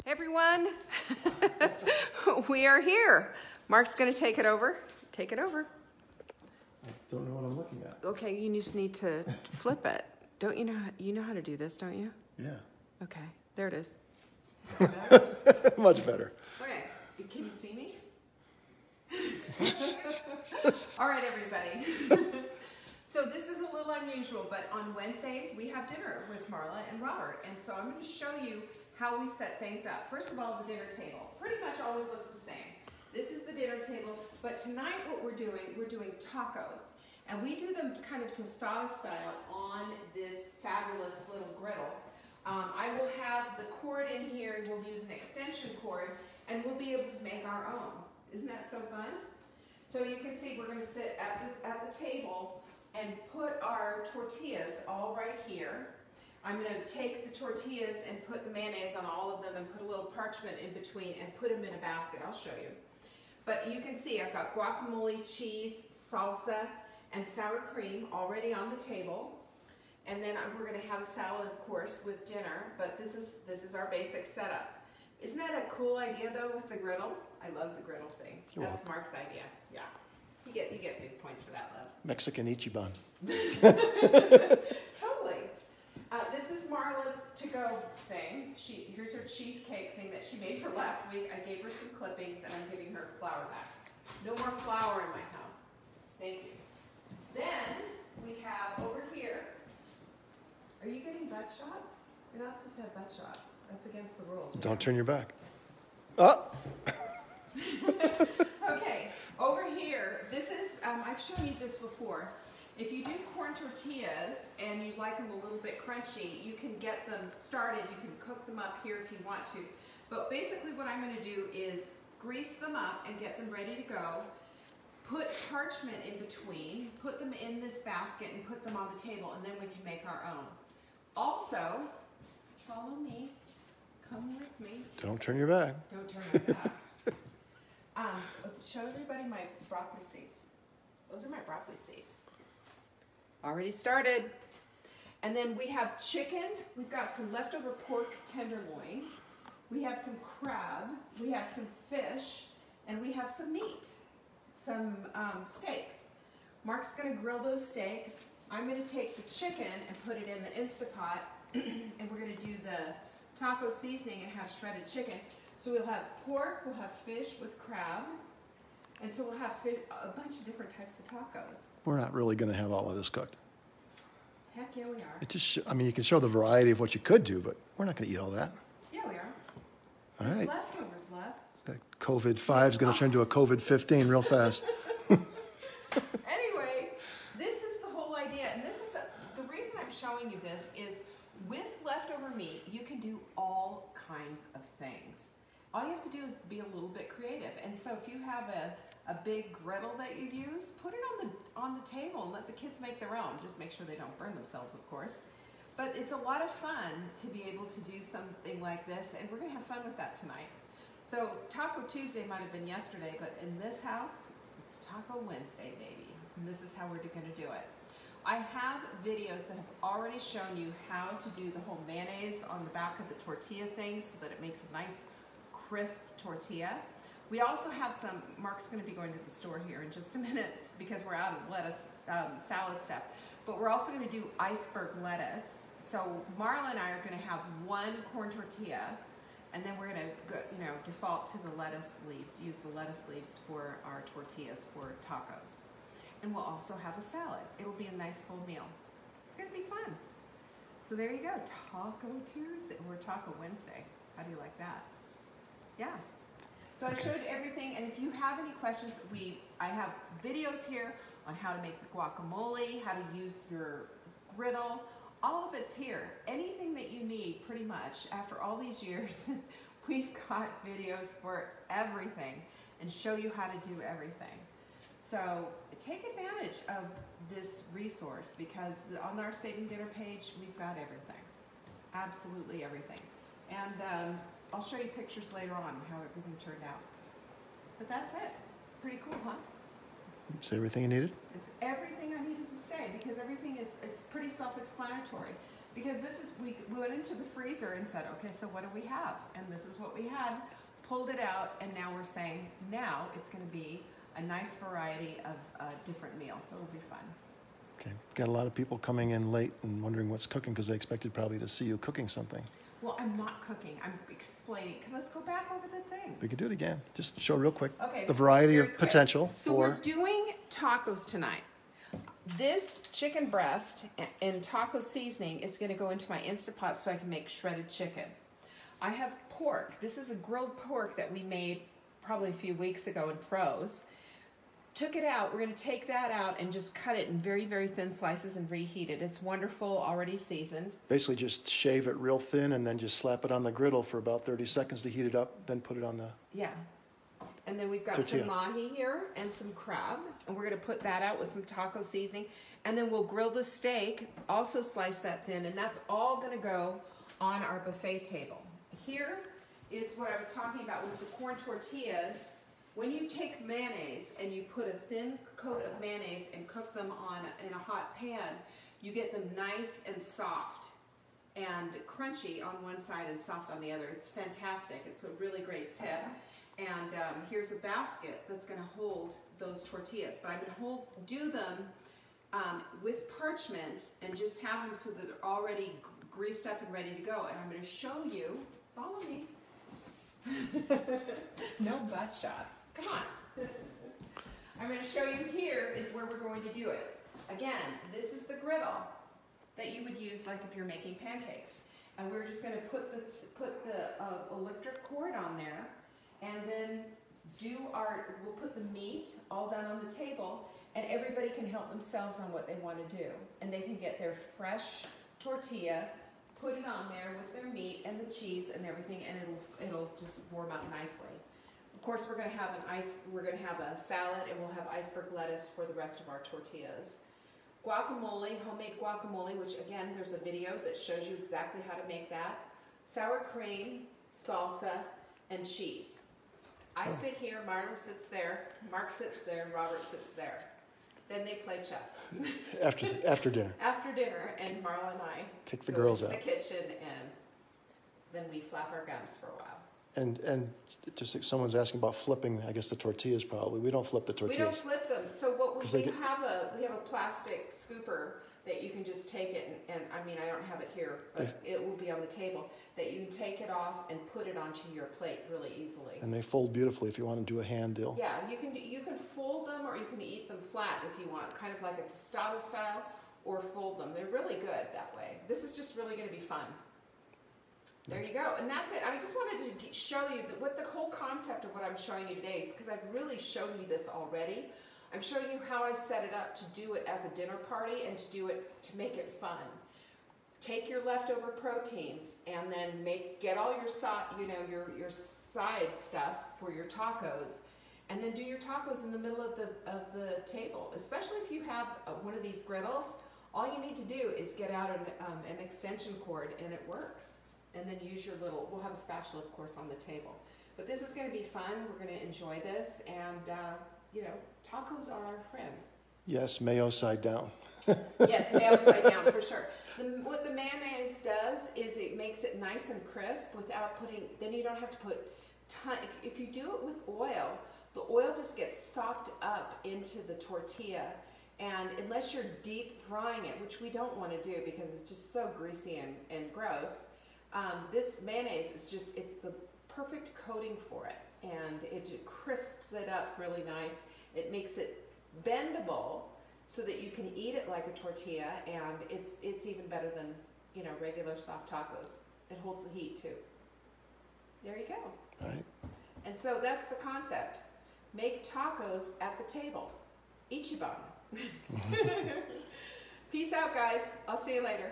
Hey everyone, we are here. Mark's going to take it over. Take it over. I don't know what I'm looking at. Okay, you just need to flip it. Don't you know how to do this, don't you? Yeah. Okay, there it is. Much better. Okay, can you see me? All right, everybody. So this is a little unusual, but on Wednesdays we have dinner with Marla and Robert, and so I'm going to show you how we set things up. First of all, the dinner table pretty much always looks the same. This is the dinner table, but tonight what we're doing tacos, and we do them kind of tostada style on this fabulous little griddle. I will have the cord in here, and we'll use an extension cord, and we'll be able to make our own. Isn't that so fun? So you can see we're going to sit at the table and put our tortillas all right here. I'm going to take the tortillas and put the mayonnaise on all of them and put a little parchment in between and put them in a basket. I'll show you. But you can see I've got guacamole, cheese, salsa, and sour cream already on the table. And then we're going to have a salad, of course, with dinner. But this is our basic setup. Isn't that a cool idea, though, with the griddle? I love the griddle thing. That's Mark's idea. Yeah. You get big points for that, love. Mexican Ichiban. Totally. This is Marla's to-go thing. Here's her cheesecake thing that she made for last week. I gave her some clippings, and I'm giving her flour back. No more flour in my house. Thank you. Then we have over here. Are you getting butt shots? You're not supposed to have butt shots. That's against the rules. Don't turn your back. Oh! Okay, over here, this is, I've shown you this before. If you do corn tortillas and you like them a little bit crunchy, you can get them started. You can cook them up here if you want to. But basically what I'm going to do is grease them up and get them ready to go. Put parchment in between, put them in this basket and put them on the table, and then we can make our own. Also, follow me. Come with me. Don't turn your back. Don't turn my back. Show everybody my broccoli seeds. Those are my broccoli seeds. Already started. And then we have chicken. We've got some leftover pork tenderloin. We have some crab. We have some fish. And we have some meat. Some steaks. Mark's going to grill those steaks. I'm going to take the chicken and put it in the Instapot. And we're going to do the taco seasoning and have shredded chicken. So we'll have pork, we'll have fish with crab, and so we'll have a bunch of different types of tacos. We're not really going to have all of this cooked. Heck yeah, we are. It just, I mean, you can show the variety of what you could do, but we're not going to eat all that. Yeah, we are. All There's right. leftovers left. That COVID-5 is going to turn to a COVID-15 real fast. Anyway, this is the whole idea, and this is the reason I'm showing you this is with leftover meat, you can do all kinds of things. All you have to do is be a little bit creative. And so if you have a big griddle that you use, put it on the table and let the kids make their own. Just make sure they don't burn themselves, of course. But it's a lot of fun to be able to do something like this, and we're going to have fun with that tonight. So Taco Tuesday might have been yesterday, but in this house, it's Taco Wednesday, baby. And this is how we're going to do it. I have videos that have already shown you how to do the whole mayonnaise on the back of the tortilla thing so that it makes a nice crisp tortilla. We also have some, Mark's going to be going to the store here in just a minute because we're out of lettuce, salad stuff. But we're also going to do iceberg lettuce. So Marla and I are going to have one corn tortilla, and then we're going to go, default to the lettuce leaves, use the lettuce leaves for our tortillas for tacos. And we'll also have a salad. It'll be a nice full meal. It's going to be fun. So there you go, Taco Tuesday, or Taco Wednesday. How do you like that? Yeah. So I showed everything, and if you have any questions, I have videos here on how to make the guacamole, how to use your griddle. All of it's here. Anything that you need, pretty much, after all these years, we've got videos for everything and show you how to do everything. So take advantage of this resource because on our Saving Dinner page, we've got everything. Absolutely everything. And I'll show you pictures later on how everything turned out. But that's it. Pretty cool, huh? Say everything you needed? It's everything I needed to say because everything is pretty self-explanatory. Because this is, we went into the freezer and said, okay, so what do we have? And this is what we had, pulled it out, and now we're saying, now it's gonna be a nice variety of different meals, so it'll be fun. Okay, got a lot of people coming in late and wondering what's cooking because they expected probably to see you cooking something. Well, I'm not cooking, I'm explaining. Let's go back over the thing. We could do it again. Just show real quick Okay, the variety very of quick. potential So for... we're doing tacos tonight. This chicken breast and taco seasoning is going to go into my Instapot so I can make shredded chicken. I have pork. This is a grilled pork that we made probably a few weeks ago and froze. Took it out. We're going to take that out and just cut it in very, very thin slices and reheat it. It's wonderful, already seasoned. Basically just shave it real thin and then just slap it on the griddle for about 30 seconds to heat it up, then put it on the... Yeah. And then we've got tortilla. some mahi here and some crab. And we're going to put that out with some taco seasoning. And then we'll grill the steak, also slice that thin. And that's all going to go on our buffet table. Here is what I was talking about with the corn tortillas. When you take mayonnaise and you put a thin coat of mayonnaise and cook them in a hot pan, you get them nice and soft and crunchy on one side and soft on the other. It's fantastic. It's a really great tip. And here's a basket that's going to hold those tortillas. But I'm going to do them with parchment and just have them so that they're already greased up and ready to go. And I'm going to show you, follow me. No butt shots. Come on. I'm going to show you here is where we're going to do it. Again, this is the griddle that you would use like if you're making pancakes. And we're just going to put the electric cord on there, and then we'll put the meat all down on the table, and everybody can help themselves on what they want to do. And they can get their fresh tortilla, put it on there with their meat and the cheese and everything, and it'll just warm up nicely. Of course, we're going to have a salad, and we'll have iceberg lettuce for the rest of our tortillas. Guacamole, homemade guacamole, which again, there's a video that shows you exactly how to make that. Sour cream, salsa, and cheese. I sit here, Marla sits there, Mark sits there, and Robert sits there. Then they play chess. After dinner. After dinner, and Marla and I Kick the go girls into out. the kitchen, and then we flap our gums for a while. And just someone's asking about flipping, I guess the tortillas probably. We don't flip the tortillas. We don't flip them. So what we have a plastic scooper that you can just take it and I mean, I don't have it here, but it will be on the table, that you can take it off and put it onto your plate really easily. And they fold beautifully if you want to do a hand deal. Yeah, you can fold them, or you can eat them flat if you want, kind of like a tostada style, or fold them. They're really good that way. This is just really going to be fun. There you go, and that's it. I just wanted to show you what the whole concept of what I'm showing you today is, because I've really shown you this already. I'm showing you how I set it up to do it as a dinner party and to make it fun. Take your leftover proteins and then get all your side stuff for your tacos, and then do your tacos in the middle of the table. Especially if you have one of these griddles, all you need to do is get out an extension cord, and it works. And then use your we'll have a spatula, of course, on the table. But this is going to be fun. We're going to enjoy this. And, tacos are our friend. Yes, mayo side down. Yes, mayo side down, for sure. What the mayonnaise does is it makes it nice and crisp without then you don't have to put if you do it with oil, the oil just gets sopped up into the tortilla. And unless you're deep frying it, which we don't want to do because it's just so greasy and gross, this mayonnaise is it's the perfect coating for it, and it crisps it up really nice. It makes it bendable so that you can eat it like a tortilla, and it's even better than regular soft tacos. It holds the heat too. There you go. All right. And so that's the concept. Make tacos at the table. Ichiban. Peace out, guys. I'll see you later.